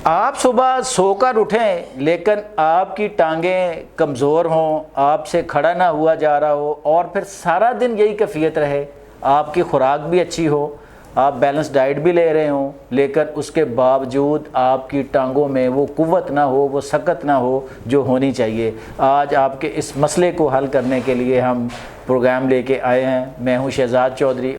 आप सुबह सोकर उठें लेकिन आपकी टांगें कमज़ोर हों, आपसे खड़ा ना हुआ जा रहा हो और फिर सारा दिन यही कैफियत रहे, आपकी खुराक भी अच्छी हो, आप बैलेंस डाइट भी ले रहे हों, लेकिन उसके बावजूद आपकी टांगों में वो कुव्वत ना हो, वो सकत ना हो जो होनी चाहिए। आज आपके इस मसले को हल करने के लिए हम प्रोग्राम लेके आए हैं। मैं हूँ शहजाद चौधरी।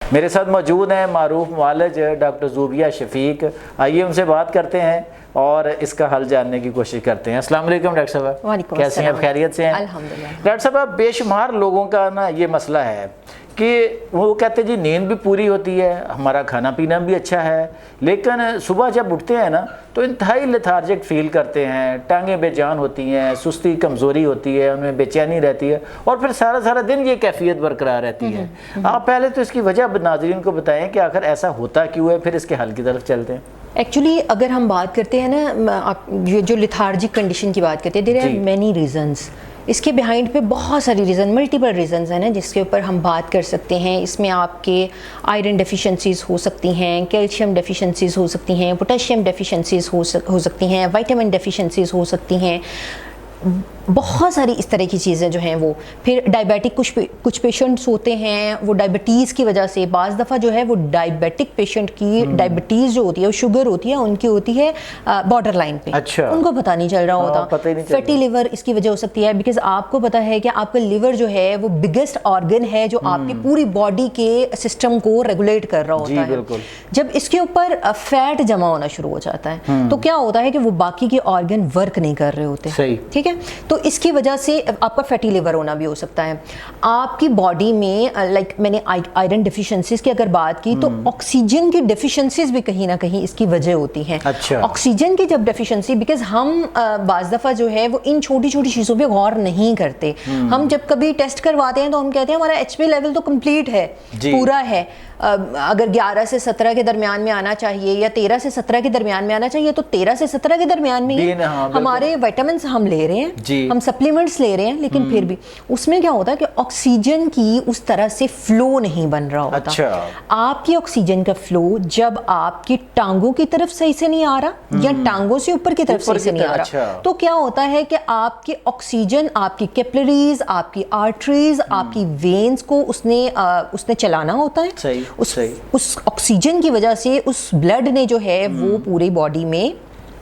मेरे साथ मौजूद हैं मारूफ मुआलिज डॉक्टर ज़ूबिया शफीक। आइए उनसे बात करते हैं और इसका हल जानने की कोशिश करते हैं। अस्सलाम वालेकुम डॉक्टर साहब, कैसे हैं आप? खैरियत से हैं? अल्हम्दुलिल्लाह। डॉक्टर साहब, बेशुमार लोगों का ना ये मसला है कि वो कहते हैं जी नींद भी पूरी होती है, हमारा खाना पीना भी अच्छा है, लेकिन सुबह जब उठते हैं ना तो इंतहाई लेथार्जिक फील करते हैं, टांगें बेजान होती हैं, सुस्ती कमज़ोरी होती है, उनमें बेचैनी रहती है और फिर सारा सारा दिन ये कैफियत बरकरार रहती है। आप पहले तो इसकी वजह नाज़रीन को बताएं कि आखिर ऐसा होता क्यों है, फिर इसके हल की तरफ चलते हैं। एक्चुअली अगर हम बात करते हैं ना, आप ये जो लिथार्जिक कंडीशन की बात करते हैं, देयर आर मैनी रीजंस। इसके बिहाइंड पे बहुत सारी रीज़न, मल्टीपल रीजंस हैं ना, जिसके ऊपर हम बात कर सकते हैं। इसमें आपके आयरन डेफिशिएंसीज हो सकती हैं, कैल्शियम डेफिशिएंसीज हो सकती हैं, पोटेशियम डेफिशिएंसीज हो सकती हैं, विटामिन डेफिशिएंसीज हो सकती हैं, बहुत सारी इस तरह की चीज़ें जो हैं वो। फिर डायबिटिक कुछ पेशेंट्स होते हैं, वो डायबिटीज़ की वजह से, बाज़ दफ़ा जो है वो डायबिटिक पेशेंट की डायबिटीज़ जो होती है, वो शुगर होती है, उनकी होती है बॉर्डर लाइन पे। अच्छा। उनको पता नहीं चल रहा होता। फैटी लिवर इसकी वजह हो सकती है, बिकॉज आपको पता है कि आपका लिवर जो है वो बिगेस्ट ऑर्गन है जो आपकी पूरी बॉडी के सिस्टम को रेगुलेट कर रहा होता है। जब इसके ऊपर फैट जमा होना शुरू हो जाता है तो क्या होता है कि वो बाकी के ऑर्गन वर्क नहीं कर रहे होते। ठीक है, तो इसकी वजह से आपका फैटी लिवर होना भी हो सकता है। आपकी बॉडी में मैंने आयरन डेफिशिएंसीज की अगर बात की तो ऑक्सीजन की डेफिशिएंसीज भी कहीं ना कहीं इसकी वजह होती हैं। अच्छा। ऑक्सीजन की जब डेफिशिएंसी, बिकॉज हम बाज़ दफ़ा जो है वो इन छोटी छोटी चीज़ों पे गौर नहीं करते। हम जब कभी टेस्ट करवाते हैं तो हम कहते हैं हमारा एचपी लेवल तो कंप्लीट है, पूरा है, अगर 11 से 17 के दरमियान में आना चाहिए या 13 से 17 के दरमियान में आना चाहिए, तो 13 से 17 के दरमियान में ही हमारे विटामिन हम ले रहे हैं, हम सप्लीमेंट्स ले रहे हैं, लेकिन फिर भी उसमें क्या होता है कि ऑक्सीजन की उस तरह से फ्लो नहीं बन रहा होता। अच्छा। आपकी ऑक्सीजन का फ्लो जब आपकी टांगों की तरफ सही से नहीं आ रहा या टांगों से ऊपर की तरफ सही से नहीं आ रहा, तो क्या होता है कि आपकी ऑक्सीजन, आपकी कैपिलरीज, आपकी आर्टरीज, आपकी वेन्स को उसने चलाना होता है। उस ऑक्सीजन की वजह से उस ब्लड ने जो है वो पूरी बॉडी में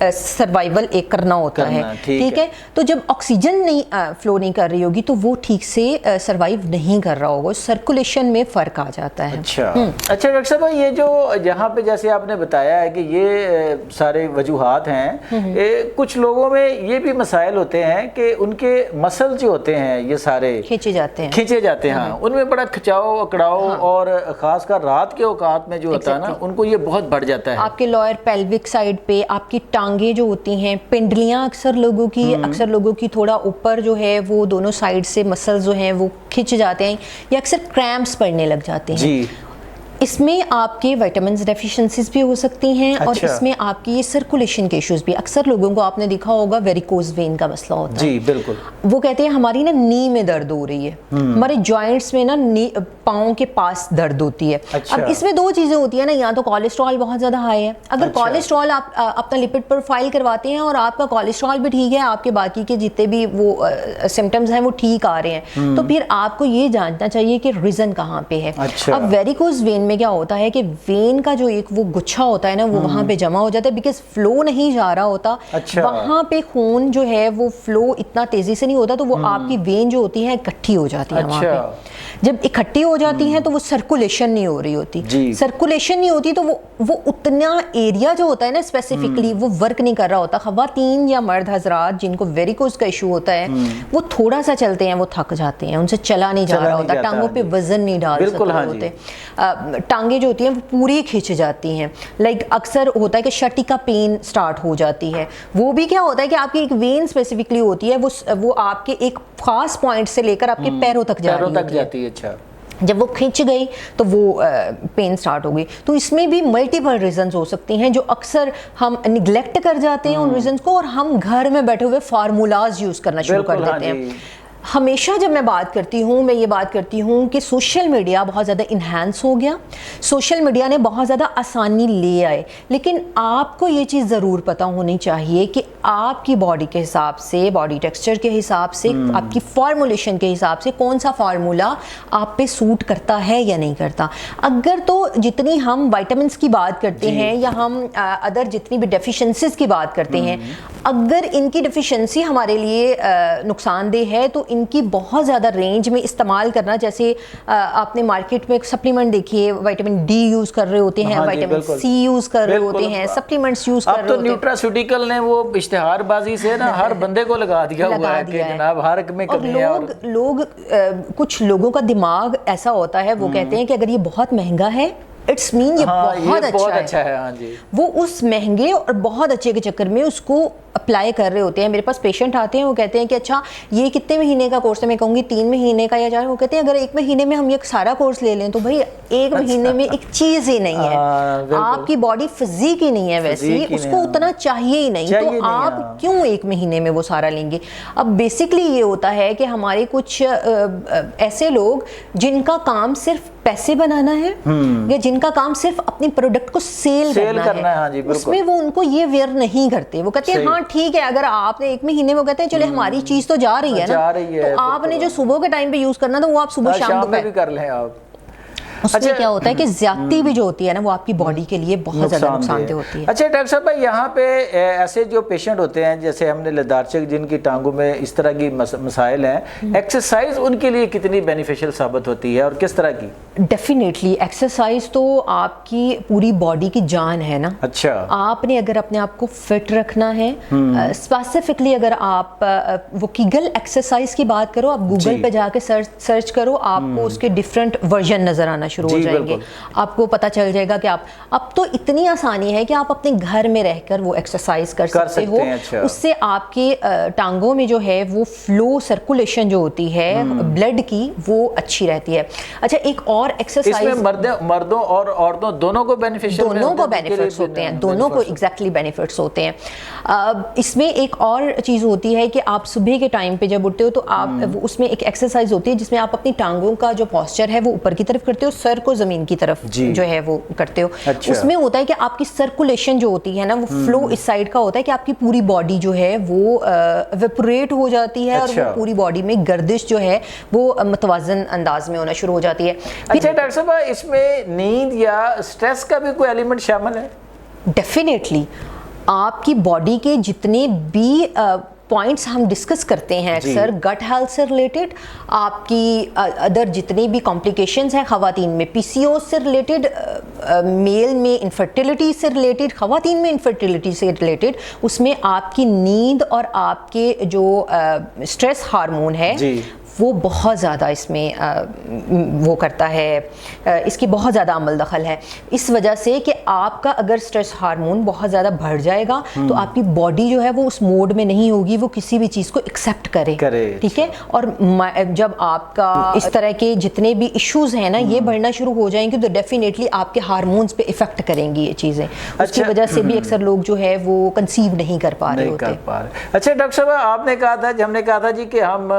सर्वाइवल एक करना होता है। ठीक है, तो जब ऑक्सीजन नहीं फ्लो नहीं कर रही होगी तो वो ठीक से सर्वाइव नहीं कर रहा होगा, सर्कुलेशन में फ़र्क आ जाता है। अच्छा। अच्छा डॉक्टर साहब, ये जो यहाँ पे जैसे आपने बताया है कि ये सारे वजूहात हैं, कुछ लोगों में ये भी मसाइल होते हैं कि उनके मसल जो होते हैं ये सारे खींचे जाते हैं, हाँ, उनमें बड़ा खिंचाव अकड़ाव, हाँ। और खासकर रात के औकात में जो होता है ना, उनको ये बहुत बढ़ जाता है। आपके लोअर पेल्विक साइड पे आपकी टांगे जो होती हैं, पिंडलियां अक्सर लोगों की थोड़ा ऊपर जो है वो दोनों साइड से मसल्स जो हैं वो खिंच जाते हैं या अक्सर क्रैम्प्स पड़ने लग जाते हैं जी। इसमें आपके विटामिन डेफिशिएंसीज भी हो सकती हैं। अच्छा। और इसमें आपकी सर्कुलेशन के इश्यूज भी, अक्सर लोगों को आपने देखा होगा वेरिकोज वेन का मसला होता है। जी बिल्कुल। वो कहते हैं हमारी ना नी में दर्द हो रही है, हमारे जॉइंट्स में ना पाँव के पास दर्द होती है। अच्छा। अब इसमें दो चीज़ें होती है ना, या तो कोलेस्ट्रॉल बहुत ज़्यादा हाई है, अगर कोलेस्ट्रॉल आप अपना लिपिड प्रोफाइल करवाते हैं और आपका कोलेस्ट्रॉल भी ठीक है, आपके बाकी के जितने भी वो सिम्टम्स हैं वो ठीक आ रहे हैं, तो फिर आपको ये जानना चाहिए कि रीज़न कहाँ पे है। अच्छा। अब वेरिकोज वेन में क्या होता है कि वेन का जो एक वो गुच्छा होता है ना, वो वहां पे जमा हो जाता है, बिकॉज फ्लो नहीं जा रहा होता। अच्छा। वहां पे खून जो है वो फ्लो इतना तेजी से नहीं होता, तो वो आपकी वेन जो होती है इकट्ठी हो जाती है। अच्छा। वहां पे जब इकट्ठी हो जाती हैं तो वो सर्कुलेशन नहीं हो रही होती, सर्कुलेशन नहीं होती तो वो उतना एरिया जो होता है ना स्पेसिफिकली वो वर्क नहीं कर रहा होता। खवातीन या मर्द हजरात जिनको वेरिकोज का इशू होता है वो थोड़ा सा चलते हैं वो थक जाते हैं, उनसे चला नहीं जा रहा होता, टांगों पे वजन नहीं डाल सकते होते, टांगे जो होती हैं वो पूरी खिंच जाती हैं। लाइक अक्सर होता है कि शर्टी का पेन स्टार्ट हो जाती है, वो भी क्या होता है कि आपकी एक वेन स्पेसिफिकली होती है, वो आपके एक खास पॉइंट से लेकर आपके पैरों तक जाती है। अच्छा। जब वो खिंच गई तो वो पेन स्टार्ट हो गई। तो इसमें भी मल्टीपल रीजंस हो सकती हैं जो अक्सर हम निगलेक्ट कर जाते हैं उन रीजंस को, और हम घर में बैठे हुए फार्मूलाज यूज़ करना शुरू कर देते हैं। हमेशा जब मैं बात करती हूँ, मैं ये बात करती हूँ कि सोशल मीडिया बहुत ज़्यादा इन्हांस हो गया, सोशल मीडिया ने बहुत ज़्यादा आसानी ले आए, लेकिन आपको ये चीज़ ज़रूर पता होनी चाहिए कि आपकी बॉडी के हिसाब से, बॉडी टेक्सचर के हिसाब से, आपकी फॉर्मुलेशन के हिसाब से कौन सा फार्मूला आप पे सूट करता है या नहीं करता। अगर तो जितनी हम विटामिन्स की बात करते हैं या हम अदर जितनी भी डेफिशिएंसीज की बात करते हैं, अगर इनकी डेफिशिएंसी हमारे लिए नुकसानदेह है तो इनकी बहुत ज़्यादा रेंज में इस्तेमाल करना, जैसे आपने मार्केट में सप्लीमेंट देखिए, विटामिन डी यूज़ कर रहे होते हैं, विटामिन सी यूज़ कर रहे होते हैं, सप्लीमेंट्स यूज़ कर रहे होते हैं। न्यूट्रास्यूटिकल ने वो इश्तिहारबाजी से ना हर बंदे को लगा दिया हुआ है कि जनाब हर में कमी है। और लोग कुछ लोगों का दिमाग ऐसा होता है, वो कहते हैं कि अगर ये बहुत महंगा है इट्स मीन ये बहुत अच्छा है। हाँ जी। वो उस महंगे और बहुत अच्छे के चक्कर में उसको अप्लाई कर रहे होते हैं। मेरे पास पेशेंट आते हैं, वो कहते हैं कि अच्छा ये कितने महीने का कोर्स है, मैं कहूँगी 3 महीने का या 4। वो कहते हैं अगर 1 महीने में हम ये सारा कोर्स ले लें तो भाई 1 महीने में एक चीज़ ही नहीं है, आपकी बॉडी फिजिक ही नहीं है वैसी, उसको उतना चाहिए ही नहीं, तो आप क्यों 1 महीने में वो सारा लेंगे। अब बेसिकली ये होता है कि हमारे कुछ ऐसे लोग जिनका काम सिर्फ पैसे बनाना है या जिनका काम सिर्फ अपने प्रोडक्ट को सेल करना है, हाँ जी, उसमें वो उनको ये वेयर नहीं करते। वो कहते हैं हाँ ठीक है, अगर आपने 1 महीने में, कहते हैं चले हमारी चीज तो जा रही है ना, तो आपने जो सुबह के टाइम पे यूज करना तो वो आप सुबह शाम में भी कर लें आप। उसमें क्या होता है कि ज्यादती भी जो होती है ना वो आपकी बॉडी के लिए बहुत ज़्यादा नुकसानदेह होती है। अच्छा डॉक्टर साहब भाई, यहाँ पे ऐसे जो पेशेंट होते हैं जैसे हमने लदार्चक जिनकी टांगों में इस तरह की मसाइल हैं, एक्सरसाइज उनके लिए कितनी बेनिफिशियल साबित होती है और किस तरह की? डेफिनेटली एक्सरसाइज तो आपकी पूरी बॉडी की जान है ना। अच्छा, आपने अगर अपने आप को फिट रखना है, स्पेसिफिकली अगर आप वो कीगल एक्सरसाइज की बात करो, आप गूगल पे जाके सर्च करो, आपको उसके डिफरेंट वर्जन नजर आना शुरू हो जाएंगे। आपको पता चल जाएगा कि आप, अब तो इतनी आसानी है कि आप अपने घर में रहकर वो एक्सरसाइज कर सकते हो। अच्छा। उससे आपके टांगों में जो है वो फ्लो सर्कुलेशन जो होती है ब्लड की वो अच्छी रहती है। अच्छा, एक और एक्सरसाइज, इसमें मर्दों और औरतों दोनों को बेनिफिशियल, दोनों को बेनिफिट्स होते हैं, दोनों को एग्जैक्टली बेनिफिट्स होते हैं। इसमें एक और चीज़ होती है कि आप सुबह के टाइम पे जब उठते हो तो आप उसमें एक एक्सरसाइज होती है जिसमें आप अपनी टांगों का जो पोस्चर है वो ऊपर की तरफ करते हो, सर को जमीन की तरफ जो है वो करते हो। अच्छा। उसमें होता है कि आपकी सर्कुलेशन जो होती है ना वो फ्लो इस साइड का होता है कि आपकी पूरी बॉडी जो है वो वेपोरेट हो जाती है। अच्छा। और वो पूरी बॉडी में गर्दिश जो है वो मतवाजन अंदाज में होना शुरू हो जाती है। अच्छा डॉक्टर साहब, इसमें नींद या स्ट्रेस का भी कोई एलिमेंट शामिल है? डेफिनेटली आपकी बॉडी के जितने भी पॉइंट्स हम डिस्कस करते हैं अक्सर गट हेल्थ से रिलेटेड, आपकी अदर जितनी भी कॉम्प्लिकेशंस हैं खवातीन में, पीसीओ से रिलेटेड, मेल में इनफर्टिलिटी से रिलेटेड, खवातीन में इनफर्टिलिटी से रिलेटेड, उसमें आपकी नींद और आपके जो स्ट्रेस हार्मोन है वो बहुत ज़्यादा इसमें वो करता है, इसकी बहुत ज़्यादा अमल दखल है। इस वजह से कि आपका अगर स्ट्रेस हार्मोन बहुत ज़्यादा बढ़ जाएगा तो आपकी बॉडी जो है वो उस मोड में नहीं होगी वो किसी भी चीज़ को एक्सेप्ट करे। ठीक है, और जब आपका इस तरह के जितने भी इश्यूज़ हैं ना ये बढ़ना शुरू हो जाएंगे तो डेफिनेटली आपके हार्मोन्स पे इफेक्ट करेंगी ये चीज़ें। उसकी वजह से भी अक्सर लोग जो है वो कंसीव नहीं कर पा रहे होते। अच्छा डॉक्टर साहब, आपने कहा था, हमने कहा था जी कि हम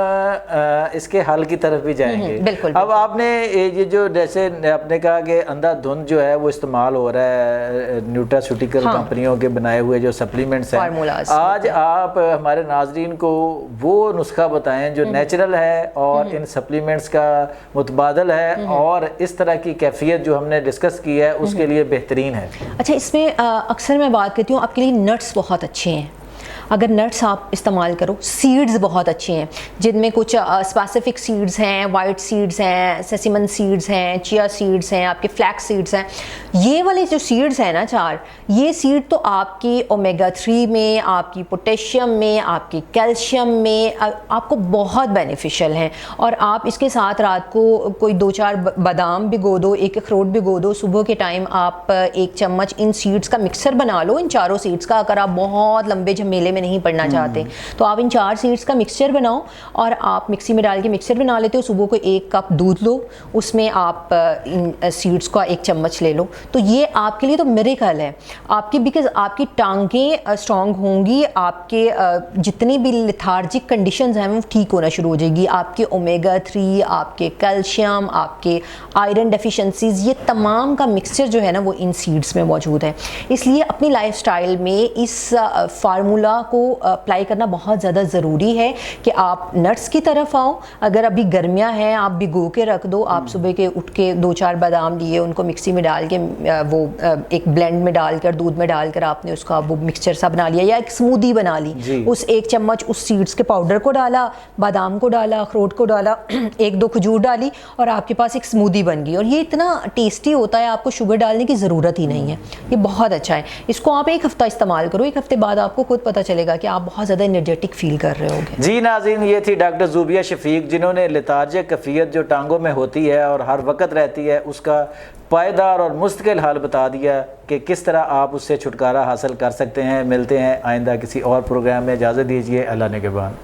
इसके हल की तरफ भी जाएंगे। बिल्कुल। अब आपने ये जो जैसे आपने कहा कि अंधाधुंध जो है वो इस्तेमाल हो रहा है न्यूट्रास्यूटिकल कंपनियों के बनाए हुए जो सप्लीमेंट्स हैं, आज आप हमारे नाजरीन को वो नुस्खा बताएं जो नेचुरल है और इन सप्लीमेंट्स का मुतबादल है और इस तरह की कैफियत जो हमने डिस्कस की है उसके लिए बेहतरीन है। अच्छा, इसमें अक्सर मैं बात करती हूँ आपके लिए नट्स बहुत अच्छे हैं। अगर नट्स आप इस्तेमाल करो, सीड्स बहुत अच्छे हैं जिनमें कुछ स्पेसिफिक सीड्स हैं, वाइट सीड्स हैं, सेसिमन सीड्स हैं, चिया सीड्स हैं, आपके फ्लैक्स सीड्स हैं। ये वाले जो सीड्स हैं ना 4, ये सीड तो आपकी ओमेगा 3 में, आपकी पोटेशियम में, आपकी कैल्शियम में आपको बहुत बेनिफिशियल हैं। और आप इसके साथ रात को कोई 2-4 बादाम भिगो दो, 1 अखरोट भिगो दो, सुबह के टाइम आप 1 चम्मच इन सीड्स का मिक्सर बना लो, इन चारों सीड्स का। अगर आप बहुत लंबे झमेले में नहीं पड़ना चाहते, तो आप इन 4 सीड्स का मिक्सचर बनाओ और आप मिक्सी में डाल के मिक्सचर बना लेते हो। सुबह को 1 कप दूध लो, उसमें आप इन सीड्स का 1 चम्मच ले लो, तो ये आपके लिए तो मिरेकल है आपकी, बिकॉज आपकी टांगें स्ट्रांग होंगी, आपके जितनी भी लिथार्जिक कंडीशंस हैं वो ठीक होना शुरू हो जाएगी, आपके ओमेगा 3, आपके कैल्शियम, आपके आयरन डेफिशिएंसीज, ये तमाम का मिक्सचर जो है ना वो इन सीड्स में मौजूद है। इसलिए अपनी लाइफस्टाइल में इस फार्मूला को अप्लाई करना बहुत ज़्यादा ज़रूरी है कि आप नट्स की तरफ आओ। अगर अभी गर्मियाँ हैं आप भिगो के रख दो, आप सुबह के उठ के 2-4 बादाम लिए, उनको मिक्सी में डाल के वो एक ब्लेंड में डालकर, दूध में डालकर आपने उसका वो मिक्सचर सा बना लिया, या एक स्मूदी बना ली, उस 1 चम्मच उस सीड्स के पाउडर को डाला, बादाम को डाला, अखरोट को डाला, 1-2 खजूर डाली और आपके पास एक स्मूदी बन गई। और ये इतना टेस्टी होता है, आपको शुगर डालने की ज़रूरत ही नहीं है, ये बहुत अच्छा है। इसको आप 1 हफ्ता इस्तेमाल करो, 1 हफ्ते बाद आपको खुद पता चलेगा कि आप बहुत ज़्यादा एनर्जेटिक फील कर रहे होगे। जी नाज़रीन, ये थी डॉक्टर ज़ुबिया शफीक, जिन्होंने लेथार्जिक कैफियत जो टांगों में होती है और हर वक्त रहती है, उसका पायदार और मुस्तकिल हल बता दिया कि किस तरह आप उससे छुटकारा हासिल कर सकते हैं। मिलते हैं आइंदा किसी और प्रोग्राम में, इजाज़त दीजिए, अल्लाह ने के बाद।